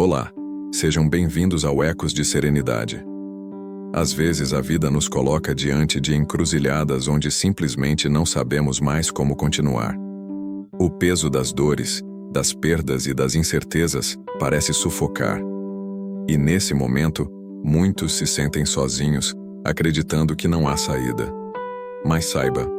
Olá, sejam bem-vindos ao Ecos de Serenidade. Às vezes a vida nos coloca diante de encruzilhadas onde simplesmente não sabemos mais como continuar. O peso das dores, das perdas e das incertezas parece sufocar. E nesse momento, muitos se sentem sozinhos, acreditando que não há saída. Mas saiba,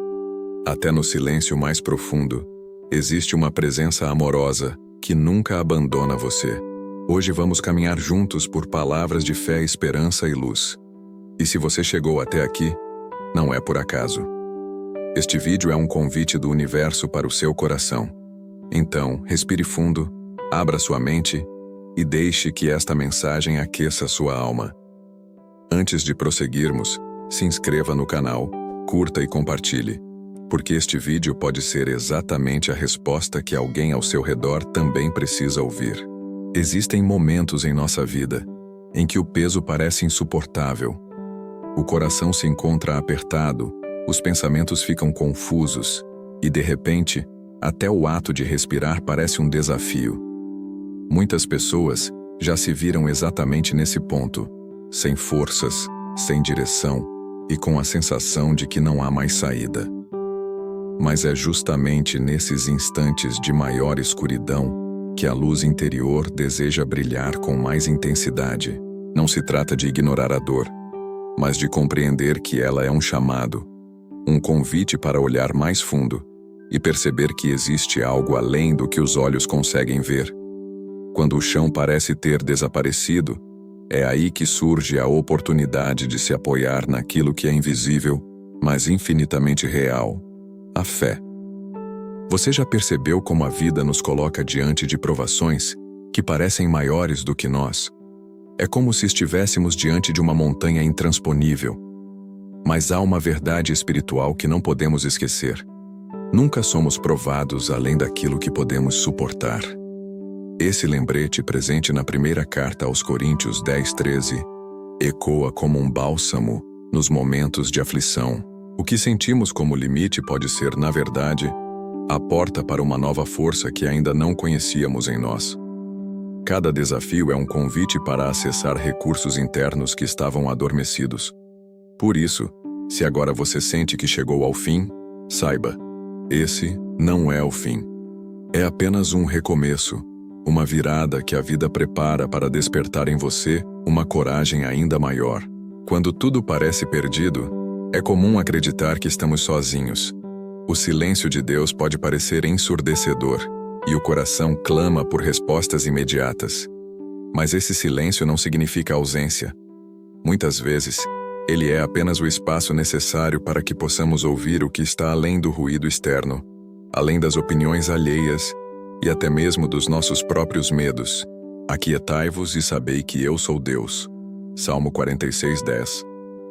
até no silêncio mais profundo, existe uma presença amorosa que nunca abandona você. Hoje vamos caminhar juntos por palavras de fé, esperança e luz. E se você chegou até aqui, não é por acaso. Este vídeo é um convite do universo para o seu coração. Então, respire fundo, abra sua mente e deixe que esta mensagem aqueça sua alma. Antes de prosseguirmos, se inscreva no canal, curta e compartilhe, porque este vídeo pode ser exatamente a resposta que alguém ao seu redor também precisa ouvir. Existem momentos em nossa vida em que o peso parece insuportável. O coração se encontra apertado, os pensamentos ficam confusos e, de repente, até o ato de respirar parece um desafio. Muitas pessoas já se viram exatamente nesse ponto, sem forças, sem direção e com a sensação de que não há mais saída. Mas é justamente nesses instantes de maior escuridão que a luz interior deseja brilhar com mais intensidade. Não se trata de ignorar a dor, mas de compreender que ela é um chamado, um convite para olhar mais fundo e perceber que existe algo além do que os olhos conseguem ver. Quando o chão parece ter desaparecido, é aí que surge a oportunidade de se apoiar naquilo que é invisível, mas infinitamente real: a fé. Você já percebeu como a vida nos coloca diante de provações que parecem maiores do que nós? É como se estivéssemos diante de uma montanha intransponível. Mas há uma verdade espiritual que não podemos esquecer. Nunca somos provados além daquilo que podemos suportar. Esse lembrete presente na primeira carta aos Coríntios 10:13 ecoa como um bálsamo nos momentos de aflição. O que sentimos como limite pode ser, na verdade, a porta para uma nova força que ainda não conhecíamos em nós. Cada desafio é um convite para acessar recursos internos que estavam adormecidos. Por isso, se agora você sente que chegou ao fim, saiba, esse não é o fim. É apenas um recomeço, uma virada que a vida prepara para despertar em você uma coragem ainda maior. Quando tudo parece perdido, é comum acreditar que estamos sozinhos. O silêncio de Deus pode parecer ensurdecedor, e o coração clama por respostas imediatas. Mas esse silêncio não significa ausência. Muitas vezes, ele é apenas o espaço necessário para que possamos ouvir o que está além do ruído externo, além das opiniões alheias e até mesmo dos nossos próprios medos. Aquietai-vos e sabei que eu sou Deus. Salmo 46:10.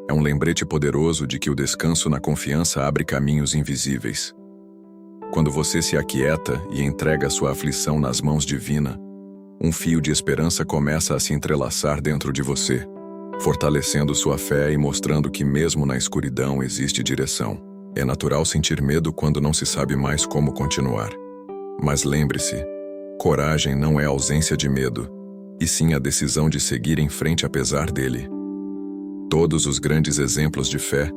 É um lembrete poderoso de que o descanso na confiança abre caminhos invisíveis. Quando você se aquieta e entrega sua aflição nas mãos divinas, um fio de esperança começa a se entrelaçar dentro de você, fortalecendo sua fé e mostrando que mesmo na escuridão existe direção. É natural sentir medo quando não se sabe mais como continuar. Mas lembre-se, coragem não é ausência de medo, e sim a decisão de seguir em frente apesar dele. Todos os grandes exemplos de fé,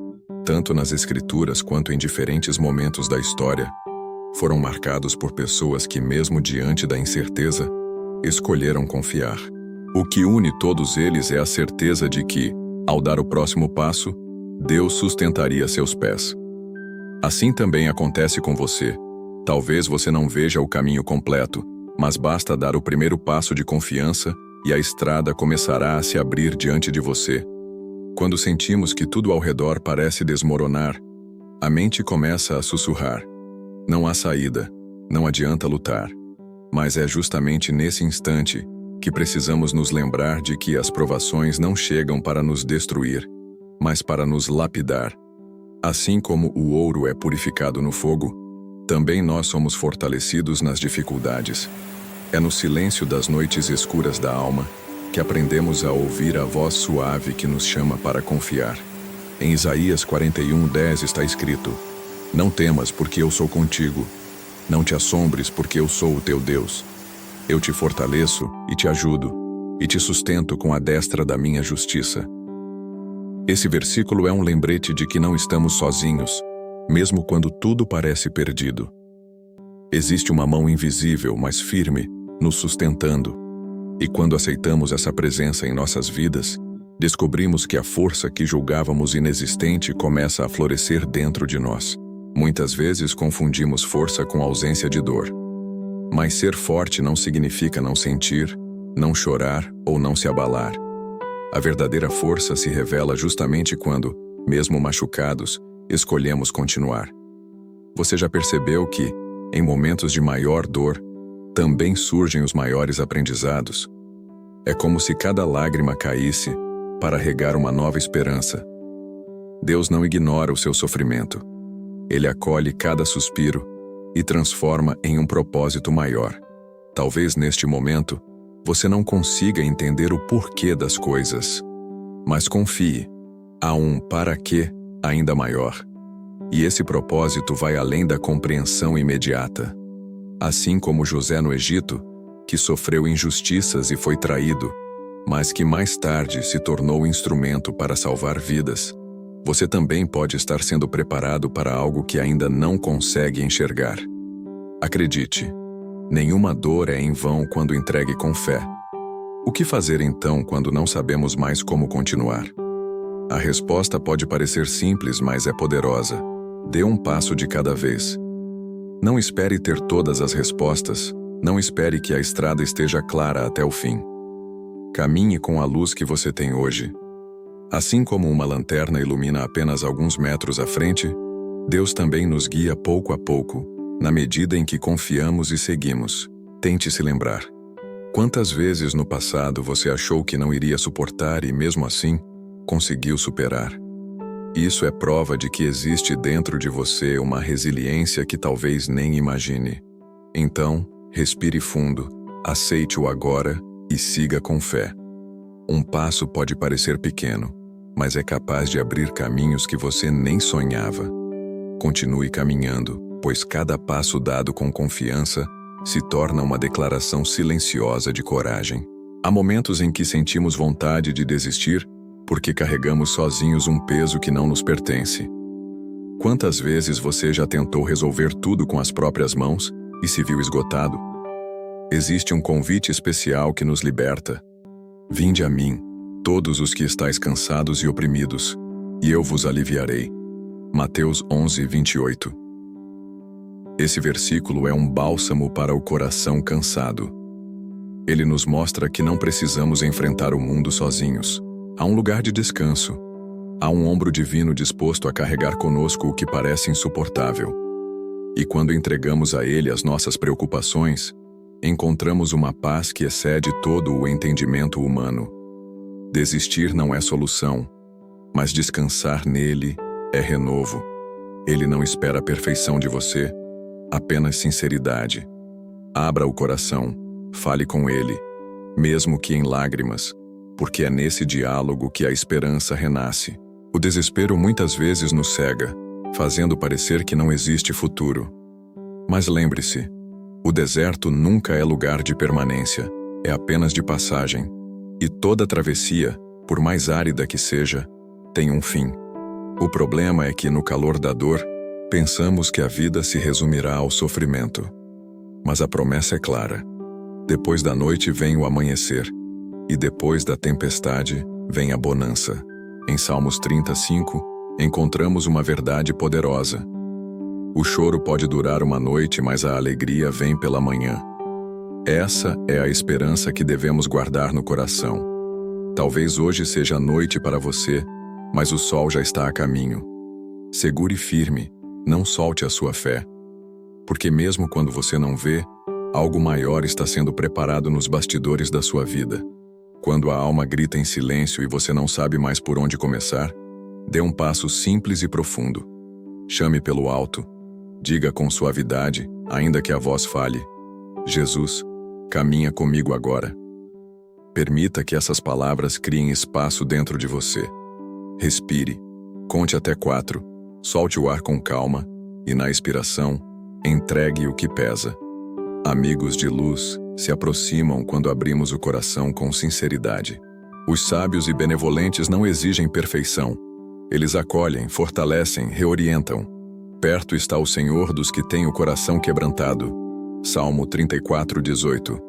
tanto nas Escrituras quanto em diferentes momentos da história, foram marcados por pessoas que, mesmo diante da incerteza, escolheram confiar. O que une todos eles é a certeza de que, ao dar o próximo passo, Deus sustentaria seus pés. Assim também acontece com você. Talvez você não veja o caminho completo, mas basta dar o primeiro passo de confiança e a estrada começará a se abrir diante de você. Quando sentimos que tudo ao redor parece desmoronar, a mente começa a sussurrar: não há saída, não adianta lutar. Mas é justamente nesse instante que precisamos nos lembrar de que as provações não chegam para nos destruir, mas para nos lapidar. Assim como o ouro é purificado no fogo, também nós somos fortalecidos nas dificuldades. É no silêncio das noites escuras da alma que aprendemos a ouvir a voz suave que nos chama para confiar. Em Isaías 41:10 está escrito: não temas, porque eu sou contigo. Não te assombres, porque eu sou o teu Deus. Eu te fortaleço e te ajudo. e te sustento com a destra da minha justiça. Esse versículo é um lembrete de que não estamos sozinhos, mesmo quando tudo parece perdido. Existe uma mão invisível, mas firme, nos sustentando. E quando aceitamos essa presença em nossas vidas, descobrimos que a força que julgávamos inexistente começa a florescer dentro de nós. Muitas vezes confundimos força com ausência de dor. Mas ser forte não significa não sentir, não chorar ou não se abalar. A verdadeira força se revela justamente quando, mesmo machucados, escolhemos continuar. Você já percebeu que, em momentos de maior dor, também surgem os maiores aprendizados? É como se cada lágrima caísse para regar uma nova esperança. Deus não ignora o seu sofrimento. Ele acolhe cada suspiro e transforma em um propósito maior. Talvez neste momento, você não consiga entender o porquê das coisas. Mas confie, há um para quê ainda maior. E esse propósito vai além da compreensão imediata. Assim como José no Egito, que sofreu injustiças e foi traído, mas que mais tarde se tornou instrumento para salvar vidas, você também pode estar sendo preparado para algo que ainda não consegue enxergar. Acredite, nenhuma dor é em vão quando entregue com fé. O que fazer então quando não sabemos mais como continuar? A resposta pode parecer simples, mas é poderosa. Dê um passo de cada vez. Não espere ter todas as respostas, não espere que a estrada esteja clara até o fim. Caminhe com a luz que você tem hoje. Assim como uma lanterna ilumina apenas alguns metros à frente, Deus também nos guia pouco a pouco, na medida em que confiamos e seguimos. Tente se lembrar. Quantas vezes no passado você achou que não iria suportar e, mesmo assim, conseguiu superar? Isso é prova de que existe dentro de você uma resiliência que talvez nem imagine. Então, respire fundo, aceite o agora e siga com fé. Um passo pode parecer pequeno, mas é capaz de abrir caminhos que você nem sonhava. Continue caminhando, pois cada passo dado com confiança se torna uma declaração silenciosa de coragem. Há momentos em que sentimos vontade de desistir porque carregamos sozinhos um peso que não nos pertence. Quantas vezes você já tentou resolver tudo com as próprias mãos e se viu esgotado? Existe um convite especial que nos liberta. Vinde a mim, todos os que estáis cansados e oprimidos, e eu vos aliviarei. Mateus 11:28. Esse versículo é um bálsamo para o coração cansado. Ele nos mostra que não precisamos enfrentar o mundo sozinhos. Há um lugar de descanso. Há um ombro divino disposto a carregar conosco o que parece insuportável. E quando entregamos a Ele as nossas preocupações, encontramos uma paz que excede todo o entendimento humano. Desistir não é solução, mas descansar nele é renovo. Ele não espera a perfeição de você, apenas sinceridade. Abra o coração, fale com Ele, mesmo que em lágrimas, porque é nesse diálogo que a esperança renasce. O desespero muitas vezes nos cega, fazendo parecer que não existe futuro. Mas lembre-se, o deserto nunca é lugar de permanência, é apenas de passagem. E toda travessia, por mais árida que seja, tem um fim. O problema é que, no calor da dor, pensamos que a vida se resumirá ao sofrimento. Mas a promessa é clara. Depois da noite vem o amanhecer, e depois da tempestade vem a bonança. Em Salmos 35, encontramos uma verdade poderosa. O choro pode durar uma noite, mas a alegria vem pela manhã. Essa é a esperança que devemos guardar no coração. Talvez hoje seja noite para você, mas o sol já está a caminho. Segure firme, não solte a sua fé. Porque mesmo quando você não vê, algo maior está sendo preparado nos bastidores da sua vida. Quando a alma grita em silêncio e você não sabe mais por onde começar, dê um passo simples e profundo. Chame pelo alto. Diga com suavidade, ainda que a voz falhe: Jesus, caminha comigo agora. Permita que essas palavras criem espaço dentro de você. Respire, conte até 4, solte o ar com calma e, na expiração, entregue o que pesa. Amigos de luz, se aproximam quando abrimos o coração com sinceridade. Os sábios e benevolentes não exigem perfeição. Eles acolhem, fortalecem, reorientam. Perto está o Senhor dos que têm o coração quebrantado. Salmo 34:18.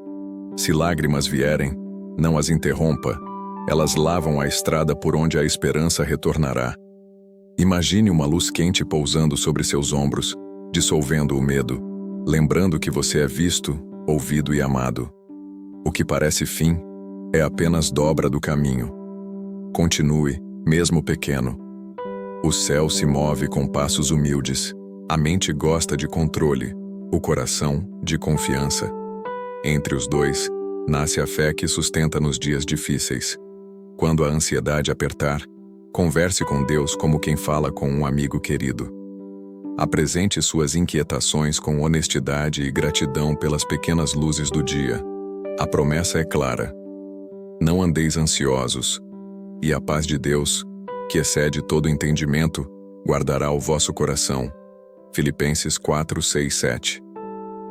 Se lágrimas vierem, não as interrompa. Elas lavam a estrada por onde a esperança retornará. Imagine uma luz quente pousando sobre seus ombros, dissolvendo o medo, lembrando que você é visto, ouvido e amado. O que parece fim é apenas dobra do caminho. Continue, mesmo pequeno. O céu se move com passos humildes. A mente gosta de controle, o coração de confiança. Entre os dois, nasce a fé que sustenta nos dias difíceis. Quando a ansiedade apertar, converse com Deus como quem fala com um amigo querido. Apresente suas inquietações com honestidade e gratidão pelas pequenas luzes do dia. A promessa é clara: não andeis ansiosos, e a paz de Deus, que excede todo entendimento, guardará o vosso coração. Filipenses 4:6-7.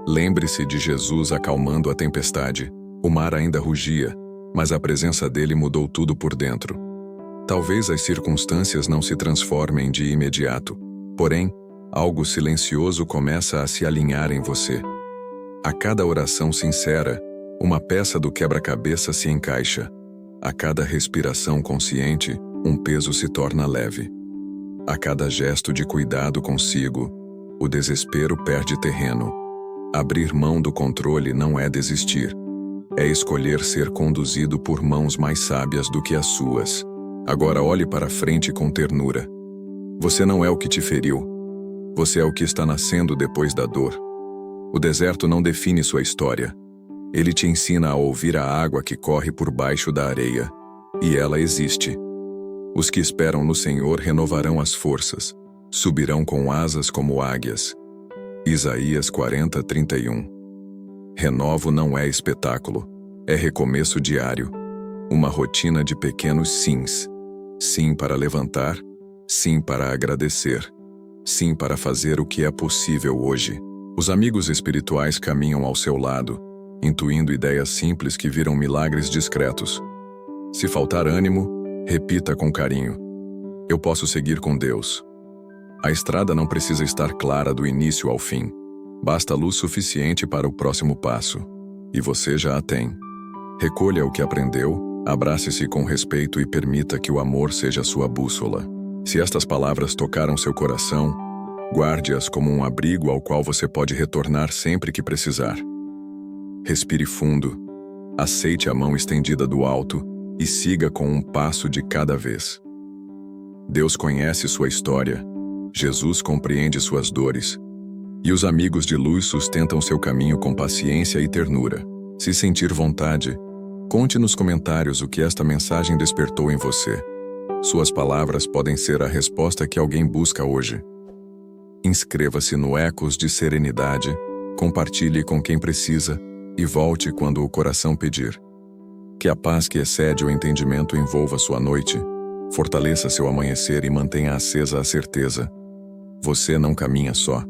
Lembre-se de Jesus acalmando a tempestade. O mar ainda rugia, mas a presença dele mudou tudo por dentro. Talvez as circunstâncias não se transformem de imediato, porém, algo silencioso começa a se alinhar em você. A cada oração sincera, uma peça do quebra-cabeça se encaixa. A cada respiração consciente, um peso se torna leve. A cada gesto de cuidado consigo, o desespero perde terreno. Abrir mão do controle não é desistir. É escolher ser conduzido por mãos mais sábias do que as suas. Agora olhe para frente com ternura. Você não é o que te feriu. Você é o que está nascendo depois da dor. O deserto não define sua história. Ele te ensina a ouvir a água que corre por baixo da areia. E ela existe. Os que esperam no Senhor renovarão as forças. Subirão com asas como águias. Isaías 40:31. Renovo não é espetáculo. É recomeço diário. Uma rotina de pequenos sims. Sim para levantar. Sim para agradecer. Sim para fazer o que é possível hoje. Os amigos espirituais caminham ao seu lado, intuindo ideias simples que viram milagres discretos. Se faltar ânimo, repita com carinho: eu posso seguir com Deus. A estrada não precisa estar clara do início ao fim. Basta luz suficiente para o próximo passo. E você já a tem. Recolha o que aprendeu, abrace-se com respeito e permita que o amor seja sua bússola. Se estas palavras tocaram seu coração, guarde-as como um abrigo ao qual você pode retornar sempre que precisar. Respire fundo, aceite a mão estendida do alto e siga com um passo de cada vez. Deus conhece sua história, Jesus compreende suas dores, e os amigos de luz sustentam seu caminho com paciência e ternura. Se sentir vontade, conte nos comentários o que esta mensagem despertou em você. Suas palavras podem ser a resposta que alguém busca hoje. Inscreva-se no Ecos de Serenidade, compartilhe com quem precisa e volte quando o coração pedir. Que a paz que excede o entendimento envolva sua noite, fortaleça seu amanhecer e mantenha acesa a certeza: você não caminha só.